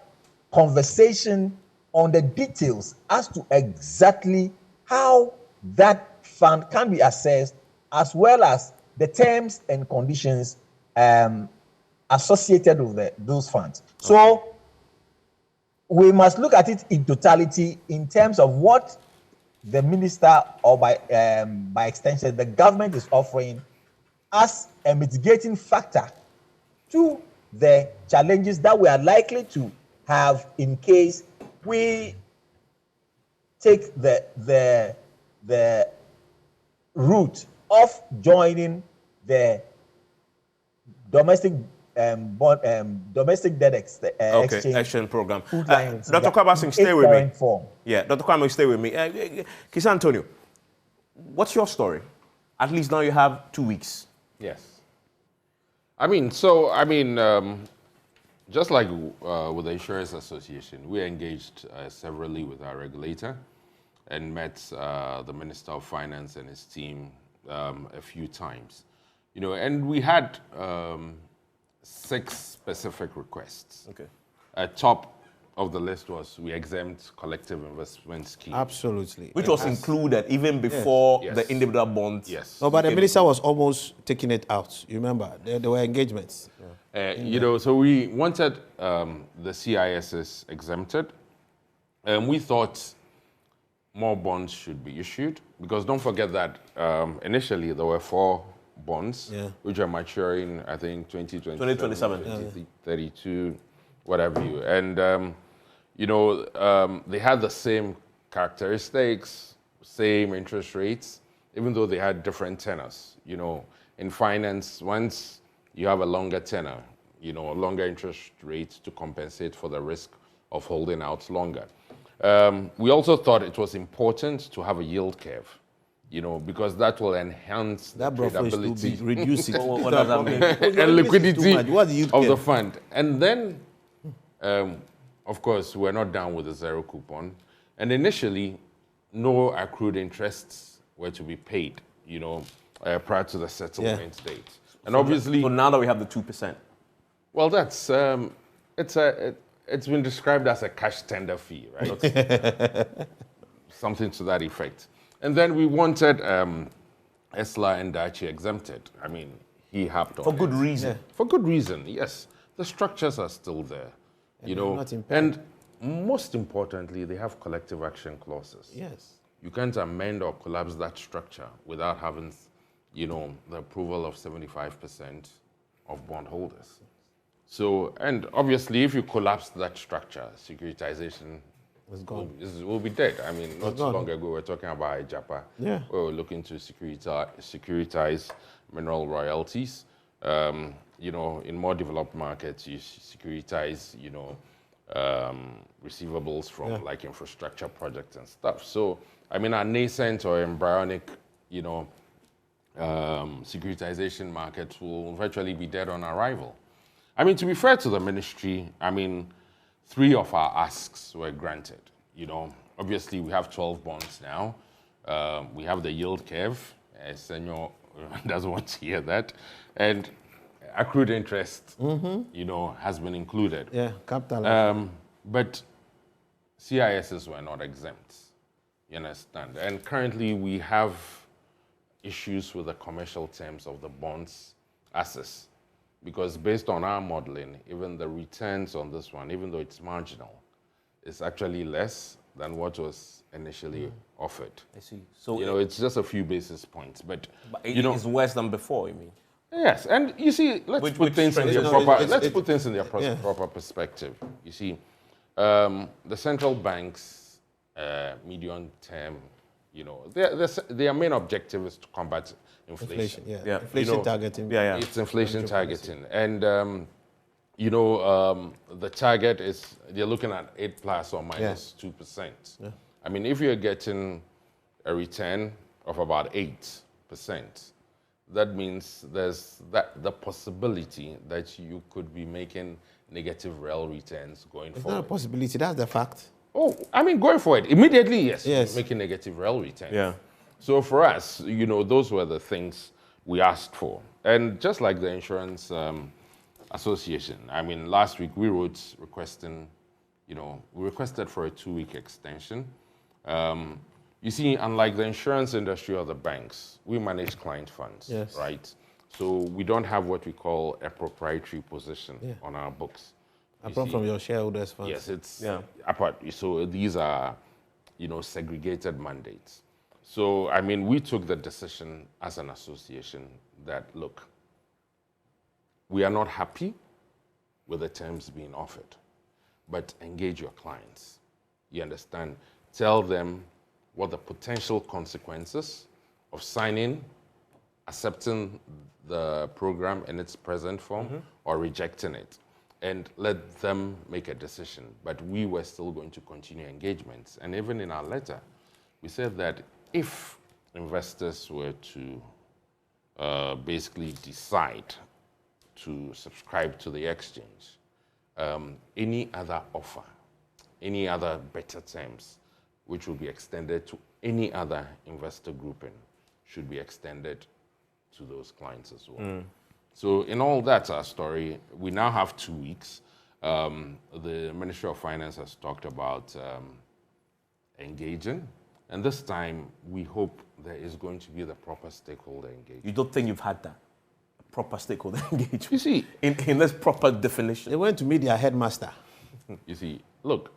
Speaker 3: conversation on the details as to exactly how that fund can be assessed, as well as the terms and conditions associated with those funds. So we must look at it in totality in terms of what the minister, or by extension the government, is offering as a mitigating factor to the challenges that we are likely to have in case we take the route of joining the domestic debt
Speaker 1: exchange program. Dr. Kwabena, stay with me.
Speaker 3: Form.
Speaker 1: Yeah, Dr. Kwabena, stay with me. Kisa Antonio, what's your story? At least now you have 2 weeks.
Speaker 4: Yes. Just like with the Insurance Association, we engaged severally with our regulator and met the Minister of Finance and his team a few times. And we had 6 specific requests.
Speaker 1: Okay.
Speaker 4: Top of the list was we exempt collective investment scheme.
Speaker 2: Absolutely.
Speaker 1: Which was included even before
Speaker 4: Yes.
Speaker 1: the individual bonds.
Speaker 4: Yes.
Speaker 2: No, but the minister was almost taking it out. You remember? There were engagements.
Speaker 4: So we wanted the CISs exempted. We thought more bonds should be issued, because don't forget that initially there were 4 bonds, which are maturing, I think, 2027, 2032, whatever you. And, they had the same characteristics, same interest rates, even though they had different tenors. In finance, once you have a longer tenor, a longer interest rate to compensate for the risk of holding out longer. We also thought it was important to have a yield curve, because that will enhance the tradability,
Speaker 2: Reduce it.
Speaker 1: What does that mean?
Speaker 4: and liquidity of the
Speaker 2: curve?
Speaker 4: fund. And then, of course, we're not down with the 0 coupon. And initially, no accrued interests were to be paid, prior to the settlement date. And
Speaker 1: So
Speaker 4: obviously,
Speaker 1: so now that we have the 2%.
Speaker 4: well, that's it's been described as a cash tender fee, right? Something to that effect. And then we wanted Esla and Dachi exempted. I mean, he harped on
Speaker 1: For good
Speaker 4: it.
Speaker 1: reason.
Speaker 4: For good reason, yes. The structures are still there,
Speaker 2: not impaired.
Speaker 4: and most importantly, they have collective action clauses.
Speaker 2: Yes.
Speaker 4: You can't amend or collapse that structure without having, the approval of 75% of bondholders. So, and obviously, if you collapse that structure, securitization
Speaker 2: It's gone.
Speaker 4: will be dead. I mean, not too
Speaker 2: gone.
Speaker 4: long ago, we were talking about Japa.
Speaker 2: Yeah.
Speaker 4: We were looking to securitize mineral royalties. In more developed markets, you securitize, receivables from like infrastructure projects and stuff. So, I mean, our nascent or embryonic, securitization market will virtually be dead on arrival. I mean, to be fair to the ministry, I mean, 3 of our asks were granted. Obviously, we have 12 bonds now. We have the yield curve. Senor doesn't want to hear that. And accrued interest, has been included.
Speaker 2: Yeah, capital.
Speaker 4: But CISs were not exempt. You understand? And currently, we have issues with the commercial terms of the bonds assets. Because based on our modeling, even the returns on this one, even though it's marginal, is actually less than what was initially offered.
Speaker 1: I see. So
Speaker 4: It's just a few basis points, but
Speaker 1: it's worse than before, you mean?
Speaker 4: yes. And you see, let's
Speaker 1: Which
Speaker 4: put things in
Speaker 1: strengthens-
Speaker 4: their proper.
Speaker 2: it's-
Speaker 4: Let's
Speaker 2: it's-
Speaker 4: put things in their proper perspective. You see, the central banks, medium-term, their main objective is to combat inflation.
Speaker 2: Inflation,
Speaker 1: Yeah.
Speaker 2: Inflation targeting.
Speaker 1: Yeah.
Speaker 4: It's inflation targeting, and the target is they're looking at 8 plus or minus 2%.
Speaker 2: Yeah.
Speaker 4: I mean, if you're getting a return of about 8%, that means there's the possibility that you could be making negative real returns going
Speaker 2: It's
Speaker 4: forward.
Speaker 2: not a possibility, that's the fact.
Speaker 4: Oh, I mean, going forward, immediately, yes,
Speaker 2: Yes.
Speaker 4: making negative real returns.
Speaker 1: Yeah.
Speaker 4: So for us, those were the things we asked for. And just like the insurance association, I mean, last week we wrote requesting, we requested for a 2-week extension. You see, unlike the insurance industry or the banks, we manage client funds,
Speaker 2: Yes.
Speaker 4: right? So we don't have what we call a proprietary position
Speaker 2: Yeah.
Speaker 4: on our books. You
Speaker 2: Apart
Speaker 4: see,
Speaker 2: from your shareholders' funds.
Speaker 4: yes, it's
Speaker 1: Yeah.
Speaker 4: apart. So these are, segregated mandates. So, I mean, we took the decision as an association that, look, we are not happy with the terms being offered, but engage your clients. You understand? Tell them what the potential consequences of signing, accepting the program in its present form, or rejecting it, and let them make a decision. But we were still going to continue engagements. And even in our letter, we said that if investors were to basically decide to subscribe to the exchange, any other offer, any other better terms, which will be extended to any other investor grouping, should be extended to those clients as well. So in all that story, we now have 2 weeks. The Ministry of Finance has talked about engaging. And this time, we hope there is going to be the proper stakeholder engagement.
Speaker 1: You don't think you've had that? Proper stakeholder engagement?
Speaker 4: You see,
Speaker 1: In this proper definition?
Speaker 2: They went to meet their headmaster.
Speaker 4: look,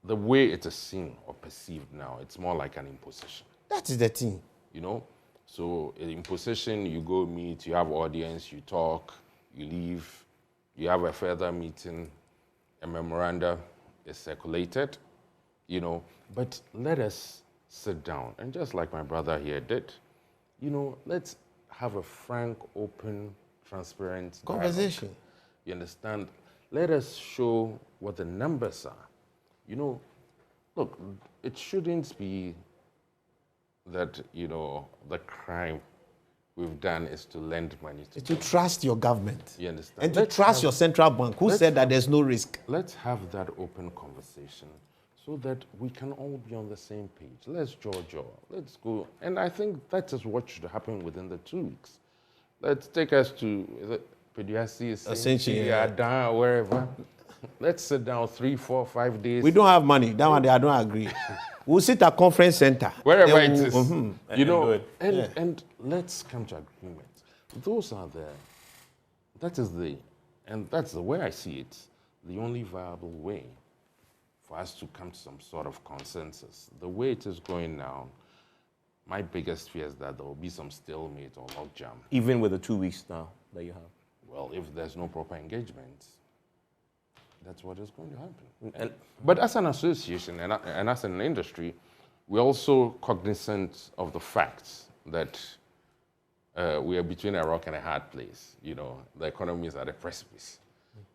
Speaker 4: the way it is seen or perceived now, it's more like an imposition.
Speaker 2: That is the thing.
Speaker 4: So in position, you go meet, you have audience, you talk, you leave, you have a further meeting, a memoranda is circulated, but let us sit down. And just like my brother here did, let's have a frank, open, transparent
Speaker 2: Conversation.
Speaker 4: dialogue. You understand? Let us show what the numbers are. Look, it shouldn't be that, the crime we've done is to lend money to
Speaker 2: To trust your government.
Speaker 4: You understand?
Speaker 2: And to trust your central bank, who said that there's no risk.
Speaker 4: Let's have that open conversation so that we can all be on the same page. Let's jaw. Let's go. And I think that is what should happen within the 2 weeks. Let's take us to
Speaker 2: Essentially,
Speaker 4: wherever. Let's sit down 3, 4, 5 days.
Speaker 2: We don't have money. That one, I don't agree. We'll sit at conference center.
Speaker 4: Wherever it is. You know,
Speaker 2: Yeah.
Speaker 4: and let's come to agreement. Those are that's the way I see it, the only viable way for us to come to some sort of consensus. The way it is going now, my biggest fear is that there will be some stalemate or logjam.
Speaker 1: Even with the 2 weeks now that you have.
Speaker 4: Well, if there's no proper engagement, that's what is going to happen. But as an association and as an industry, we're also cognizant of the fact that we are between a rock and a hard place. You know, the economy is at a precipice,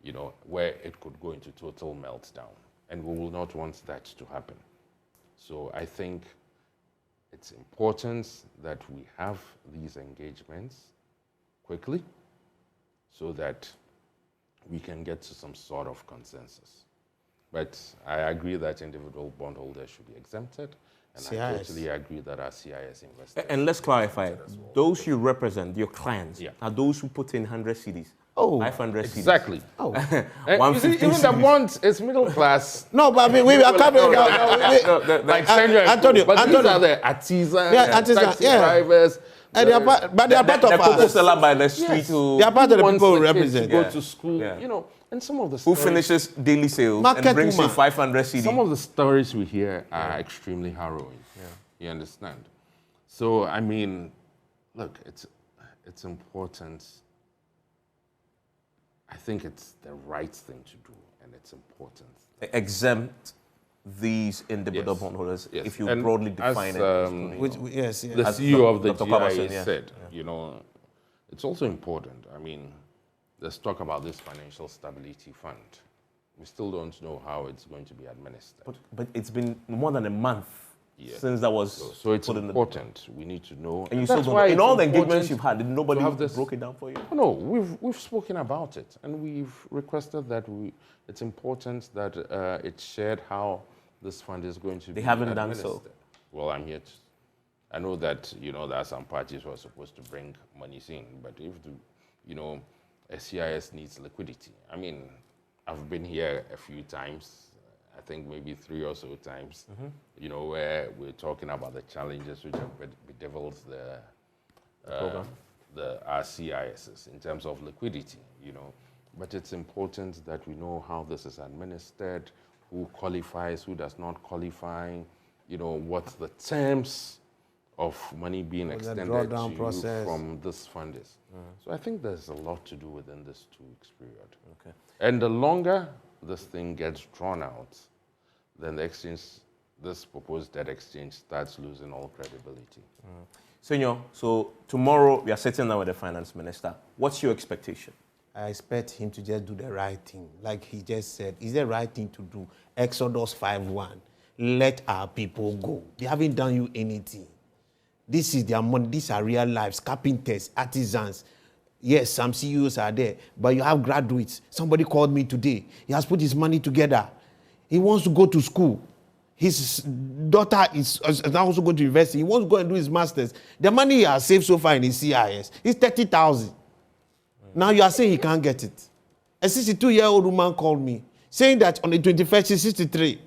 Speaker 4: you know, where it could go into total meltdown. And we will not want that to happen. So I think it's important that we have these engagements quickly so that we can get to some sort of consensus. But I agree that individual bondholders should be exempted, and
Speaker 2: CIS.
Speaker 4: I totally agree that our CIS investors...
Speaker 1: And let's clarify, those you represent, your clients, are those who put in 100 CDs, 500 CDs.
Speaker 4: Exactly.
Speaker 2: Oh.
Speaker 4: You see, even the bond is middle class.
Speaker 2: No, but I mean, we are covering...
Speaker 4: Like
Speaker 2: Antonio,
Speaker 4: but these are the artisans, taxi drivers...
Speaker 2: But they are part of
Speaker 1: the cocoa
Speaker 2: us.
Speaker 1: seller by the street who
Speaker 2: They are part of the
Speaker 4: wants
Speaker 2: people we
Speaker 4: the kids
Speaker 2: represent.
Speaker 4: to go to school, you know, and some of the
Speaker 1: who
Speaker 4: stories,
Speaker 1: finishes daily sales
Speaker 2: Market
Speaker 1: and brings in
Speaker 2: woman.
Speaker 1: 500 CDs.
Speaker 4: some of the stories we hear are extremely harrowing. You understand? So I mean, look, it's important. I think it's the right thing to do, and it's important.
Speaker 1: Exempt these individual bondholders,
Speaker 4: Yes.
Speaker 1: if you
Speaker 4: And
Speaker 1: broadly define
Speaker 4: as,
Speaker 1: it.
Speaker 2: Yes.
Speaker 4: The
Speaker 1: As
Speaker 4: CEO of the
Speaker 1: Dr.
Speaker 4: GIA
Speaker 1: Kwabena,
Speaker 4: said, you know, it's also important. I mean, let's talk about this financial stability fund. We still don't know how it's going to be administered.
Speaker 1: But it's been more than a month
Speaker 4: Yeah.
Speaker 1: since that was
Speaker 4: So it's
Speaker 1: put in
Speaker 4: important. We need to know.
Speaker 1: and you still
Speaker 4: that's
Speaker 1: don't
Speaker 4: why
Speaker 1: know. In
Speaker 4: it's
Speaker 1: all the
Speaker 4: important
Speaker 1: engagements you've had, did nobody
Speaker 4: to have this-
Speaker 1: broke it down for you?
Speaker 4: No, we've spoken about it, and we've requested that it's important that it's shared how this fund is going to be
Speaker 1: They haven't done so.
Speaker 4: administered. Well, I know that, you know, there are some parties who are supposed to bring monies in, but if a CIS needs liquidity. I mean, I've been here a few times, I think maybe 3 or so times, you know, where we're talking about the challenges which have bedeviled the RCISs in terms of liquidity, you know. But it's important that we know how this is administered, who qualifies, who does not qualify, you know, what the terms of money being extended to you from this fund is. So I think there's a lot to do within this 2 weeks period.
Speaker 1: Okay.
Speaker 4: And the longer this thing gets drawn out, then this proposed debt exchange starts losing all credibility.
Speaker 1: Senor, so tomorrow we are sitting down with the finance minister. What's your expectation?
Speaker 2: I expect him to just do the right thing. Like he just said, it's the right thing to do. Exodus 5:1. Let our people go. They haven't done you anything. This is their money. These are real lives. Carpenters, artisans. Yes, some CEOs are there, but you have graduates. Somebody called me today. He has put his money together. He wants to go to school. His daughter is now also going to university. He wants to go and do his master's. The money he has saved so far in his CIS is 30,000. Now you are saying he can't get it. A 62-year-old woman called me saying that on the 21st, she's 63.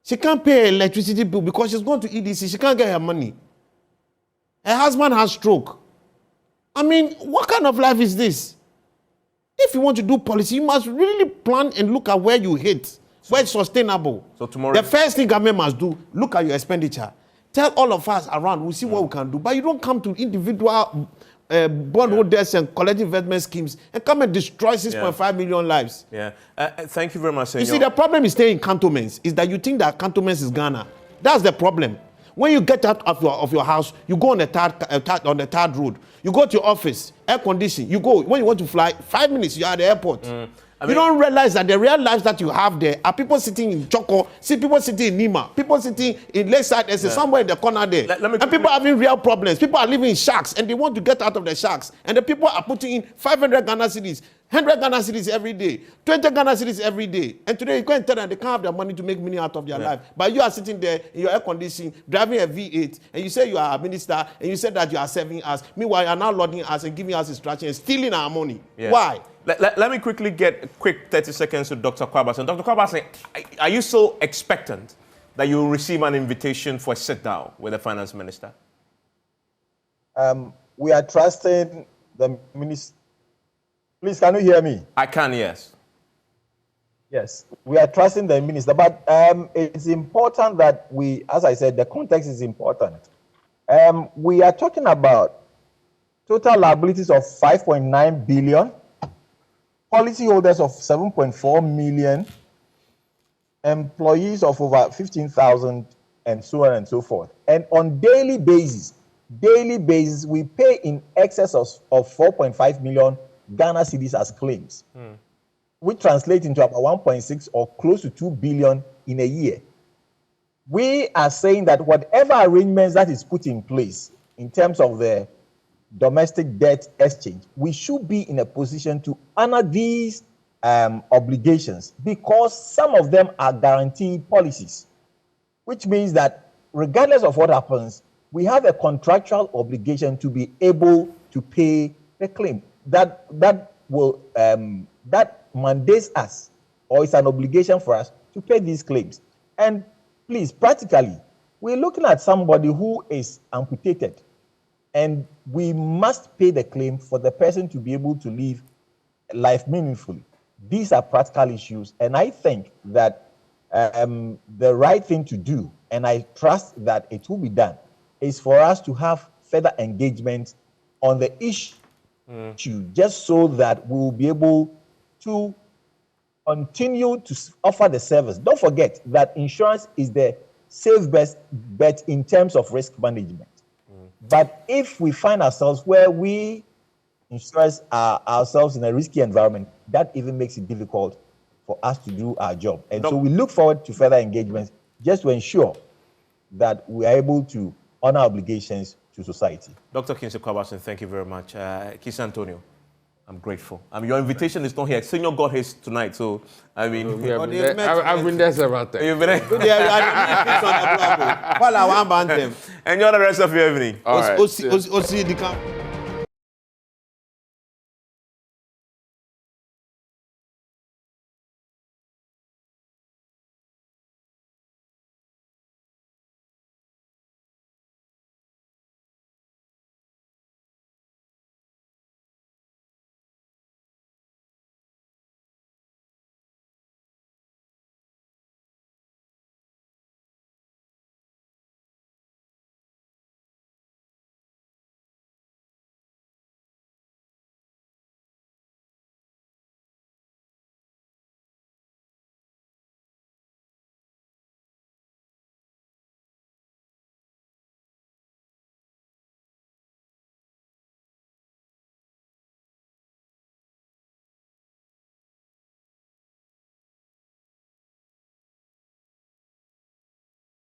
Speaker 2: She can't pay her electricity bill because she's going to EDC. She can't get her money. Her husband has stroke. I mean, what kind of life is this? If you want to do policy, you must really plan and look at where you hit, where it's sustainable.
Speaker 1: So tomorrow,
Speaker 2: the first thing government must do, look at your expenditure. Tell all of us around, we'll see what we can do. But you don't come to individual bondholders and collective investment schemes and come and destroy 6.5 million lives.
Speaker 1: Yeah. Thank you very much, Senor.
Speaker 2: You see, the problem is staying in cantonments, is that you think that cantonments is Ghana. That's the problem. When you get out of your house, you go on the third road. You go to your office, air conditioning. You go, when you want to fly, 5 minutes, you're at the airport. You don't realize that the real lives that you have there are people sitting in Choco, people sitting in Nima, people sitting in Lakeside, somewhere in the corner there. And people are having real problems. People are living in shacks and they want to get out of the shacks. And the people are putting in 500 Ghana cedis. 100 Ghana cedis every day, 20 Ghana cedis every day. And today you go and tell them they can't have their money to make money out of their life. But you are sitting there in your air conditioning, driving a V8, and you say you are a minister, and you say that you are serving us. Meanwhile, you are now loading us and giving us instructions, stealing our money. Yeah. Why?
Speaker 1: Let me quickly get a quick 30 seconds to Dr. Kwabena. Dr. Kwabena, are you so expectant that you will receive an invitation for a sit-down with the finance minister?
Speaker 3: We are trusting the minister. Please, can you hear me?
Speaker 1: I can, yes.
Speaker 3: Yes, we are trusting the minister, but it's important that we, as I said, the context is important. We are talking about total liabilities of 5.9 billion, policyholders of 7.4 million, employees of over 15,000, and so on and so forth. And on daily basis, we pay in excess of 4.5 million Ghana cedis as claims, which translate into about 1.6 or close to 2 billion in a year. We are saying that whatever arrangements that is put in place in terms of the domestic debt exchange, we should be in a position to honor these obligations, because some of them are guaranteed policies, which means that regardless of what happens, we have a contractual obligation to be able to pay the claim. That mandates us, or it's an obligation for us to pay these claims. And please, practically, we're looking at somebody who is amputated, and we must pay the claim for the person to be able to live life meaningfully. These are practical issues, and I think that the right thing to do, and I trust that it will be done, is for us to have further engagement on the issue, just so that we will be able to continue to offer the service. Don't forget that insurance is the safe bet in terms of risk management. But if we find ourselves where we insurers are ourselves in a risky environment, that even makes it difficult for us to do our job. And so we look forward to further engagements just to ensure that we are able to honor obligations to society.
Speaker 1: Dr. Kingsley Kwabena, thank you very much. Kis Antonio, I'm grateful. Your invitation is not here. Senior got his tonight, so I mean,
Speaker 4: I've been there several times.
Speaker 1: You've been there. Enjoy the rest of your evening.
Speaker 4: All right.
Speaker 2: the